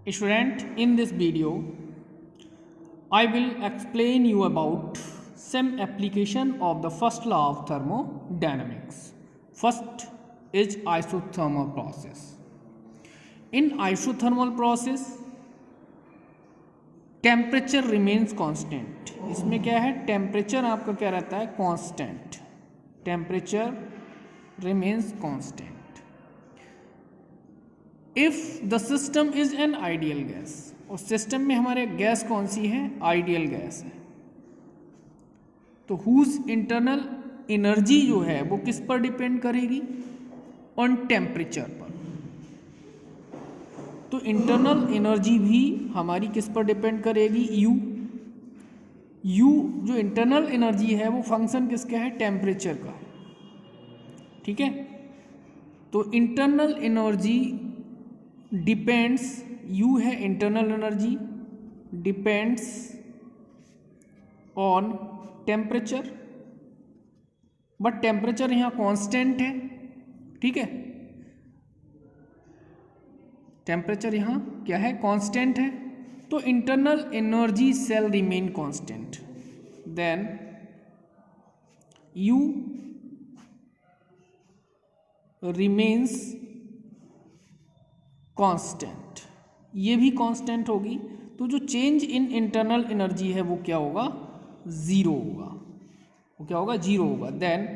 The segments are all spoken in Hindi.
Student, in this video I will explain you about some application of the first law of thermodynamics. First is isothermal process. In isothermal process temperature remains constant. इसमें क्या है, टेम्परेचर आपका क्या रहता है, constant. Temperature remains constant if the system is an ideal gas. और सिस्टम में हमारे गैस कौन सी है, आइडियल गैस है. तो हुज इंटरनल एनर्जी जो है वो किस पर डिपेंड करेगी, ऑन टेम्परेचर पर. तो इंटरनल एनर्जी भी हमारी किस पर डिपेंड करेगी, यू जो इंटरनल एनर्जी है वो फंक्शन किसका है, टेम्परेचर का. ठीक है. तो इंटरनल एनर्जी डिपेंड्स, यू है internal energy, depends on temperature. But temperature यहाँ कांस्टेंट है. ठीक है, टेम्परेचर यहाँ क्या है, कांस्टेंट है. तो internal energy shall remain constant, then U remains constant. ये भी कांस्टेंट होगी. तो जो चेंज इन इंटरनल एनर्जी है वो क्या होगा, जीरो होगा. वो क्या होगा, जीरो होगा. Then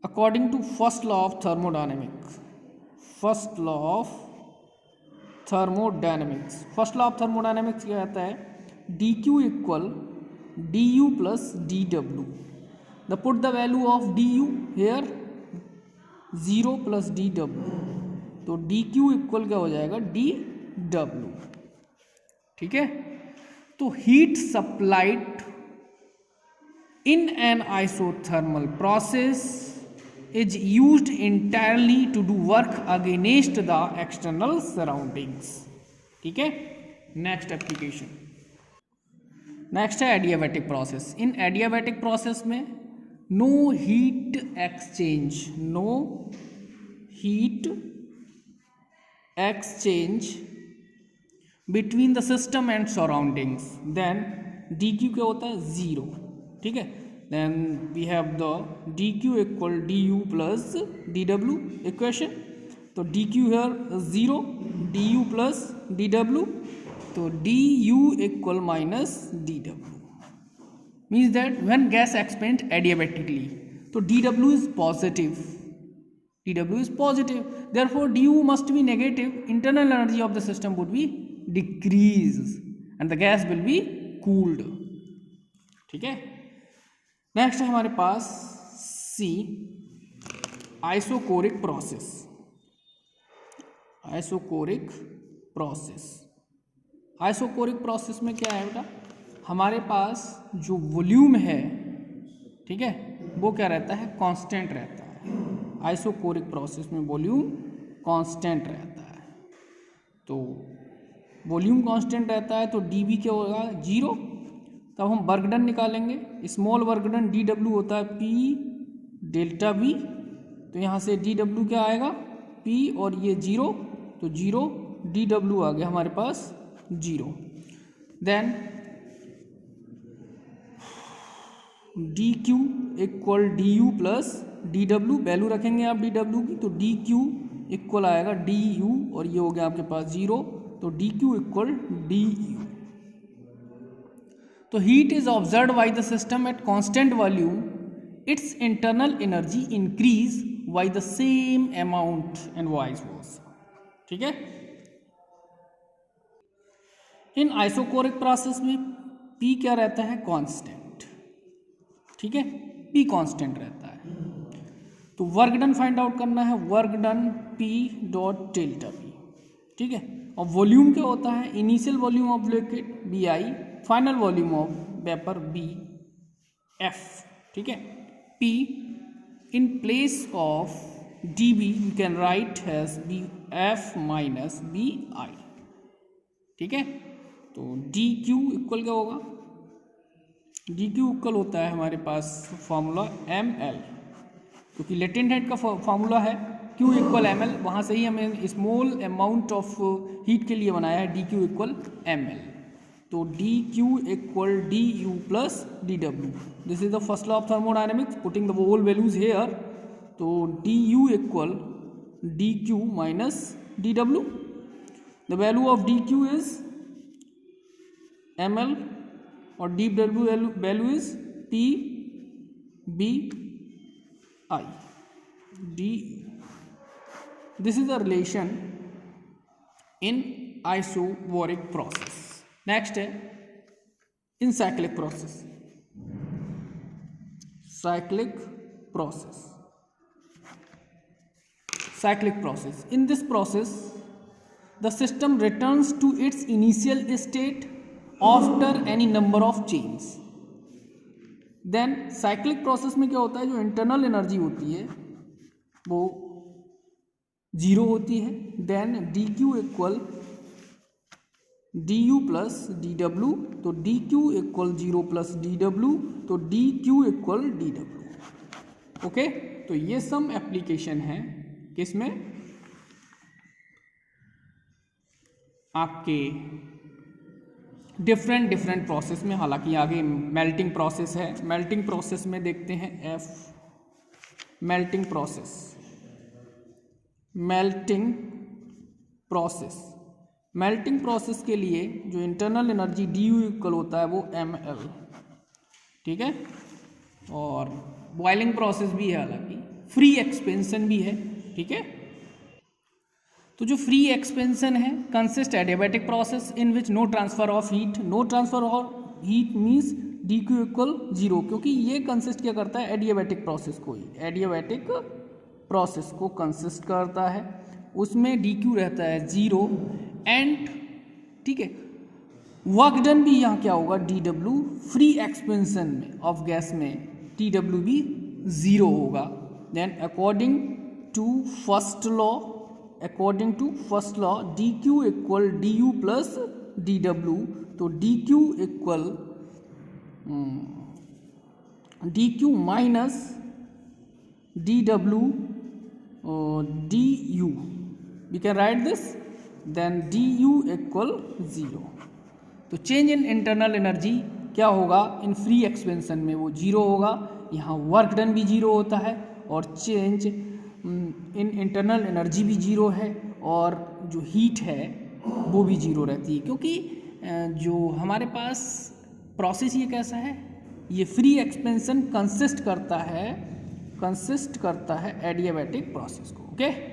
according to first law of thermodynamics, first law of thermodynamics, first law of thermodynamics क्या कहता है, D Q equal D U plus D W. The put the value of D U here 0 plus D W. तो डी क्यू इक्वल क्या हो जाएगा, डी डब्ल्यू. ठीक है. तो heat supplied in an isothermal process is used entirely to do work against the external surroundings. ठीक है. नेक्स्ट एप्लीकेशन, नेक्स्ट है adiabatic process. In adiabatic process में no heat exchange, no heat exchange between the system and surroundings. Then D Q क्या होता है, जीरो. ठीक है. Then we have the dq equal du plus dw equation. तो dq here 0, du plus dw. तो du equal minus dw means that when gas expands adiabatically, तो dw is positive. dw is positive. Therefore du must be negative. Internal energy of the system would be decreased and the gas will be cooled. ठीक है. नेक्स्ट है हमारे पास C, isochoric process. Isochoric process, isochoric process में क्या है बेटा, हमारे पास जो वॉल्यूम है, ठीक है, वो क्या रहता है, कांस्टेंट रहता है. आइसोकोरिक प्रोसेस में वॉल्यूम कांस्टेंट रहता है. तो वॉल्यूम कांस्टेंट रहता है तो डीबी क्या होगा, जीरो. तब हम वर्क डन निकालेंगे. Small work done D W होता है पी डेल्टा वी. तो यहाँ से डी डब्ल्यू क्या आएगा, पी और ये जीरो, तो जीरो डी डब्ल्यू आ गया हमारे पास zero. Then D Q equal D U plus D W. Value रखेंगे आप डी डब्ल्यू की, तो डी क्यू इक्वल आएगा डी यू और ये हो गया आपके पास जीरो. तो D Q equal D U. तो heat is observe by the system at constant volume, its internal energy increase by the same amount and vice versa. ठीक है. इन आइसोकोरिक प्रोसेस में पी क्या रहता है, कांस्टेंट. ठीक है, पी कांस्टेंट रहता है. तो वर्क डन फाइंड आउट करना है, work done P dot delta P. ठीक है. और वॉल्यूम क्या होता है, initial volume of liquid V I, final volume of vapour V F. ठीक है. P in place of D V you can write as V F minus V I. ठीक है. तो डी क्यू इक्वल क्या होगा, डी क्यू इक्वल होता है हमारे पास फॉर्मूला एम एल, क्योंकि लेटेंट हेड का फॉर्मूला है Q इक्वल एम एल, वहाँ से ही हमें स्मॉल अमाउंट ऑफ हीट के लिए बनाया है D Q equal M L. तो D Q equal D U plus D W, this is the first law of thermodynamics, putting the whole values here. तो D U equal D Q minus D W, the value of D Q is M L और D W value is T B I D. This is the relation in isobaric process. Next है in cyclic process. Cyclic process, cyclic process. In this process, the system returns to its initial state after any number of changes. Then cyclic process में क्या होता है, जो internal energy होती है वो जीरो होती है। Then dq equal du plus dw, तो dq equal zero plus dw, तो dq इक्वल dw। ओके, तो ये सम एप्लीकेशन है किसमें, आपके डिफरेंट प्रोसेस में। हालांकि आगे मेल्टिंग प्रोसेस है, मेल्टिंग प्रोसेस में देखते हैं F melting process. Melting process के लिए जो internal energy D U equal होता है वो एम एल, ठीक है। और बॉइलिंग प्रोसेस भी है, हालांकि फ्री एक्सपेंशन भी है, ठीक है। तो जो फ्री एक्सपेंशन है consist adiabatic process in which no transfer of heat. No transfer of heat means D Q equal zero, क्योंकि ये कंसिस्ट क्या करता है, एडियाबैटिक प्रोसेस को ही, एडियाबैटिक प्रोसेस को कंसिस्ट करता है। उसमें डी क्यू रहता है जीरो एंड, ठीक है, वर्क डन भी यहाँ क्या होगा, डी डब्ल्यू। फ्री एक्सपेंशन में ऑफ गैस में टी डब्ल्यू भी ज़ीरो होगा। Then according to first law D Q equal D U plus D W, तो D Q equal D Q minus D W D U, we can write this. Then D U equal zero. तो चेंज इन इंटरनल एनर्जी क्या होगा, इन फ्री एक्सपेंशन में वो जीरो होगा, यहाँ वर्क डन भी जीरो होता है और चेंज इन इंटरनल एनर्जी भी जीरो है, और जो हीट है वो भी जीरो रहती है, क्योंकि जो हमारे पास प्रोसेस ये कैसा है, ये फ्री एक्सपेंशन कंसिस्ट करता है एडियाबैटिक प्रोसेस को। ओके।